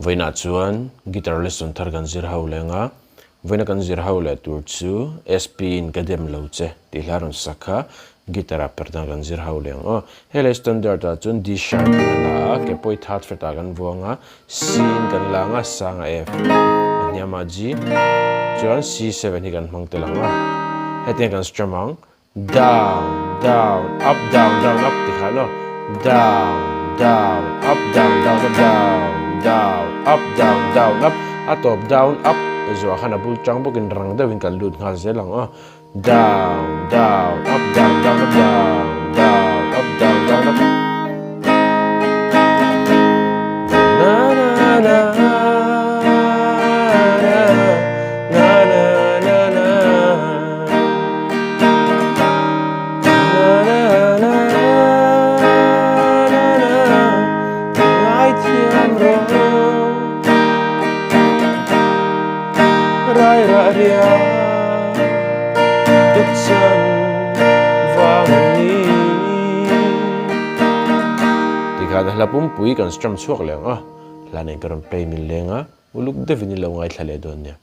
Voina chuan guitar lesson thar kan zir ho lenga voina kan zir ho le tur chu SP in kadem lo che ti hlarun sakha guitar Perhdan kan zir ho leng hele standard a chun D sharp la ke poi that feta kan vuanga C kan langa sanga F anyama G chuan C7 hi kan hmang telanga heten kan strumang down down up down down up ti khalo down down up down down up down down up down down up atop down up zo khana bul chang bokin rang da win kan lut ngal zelang down down up down down up down down up down down up na na na rai ra ria tức chân vang ni thì khá là bún bùi cần strum suộc leng là nên cần play mình leng uluk devini lo ngai thale don nya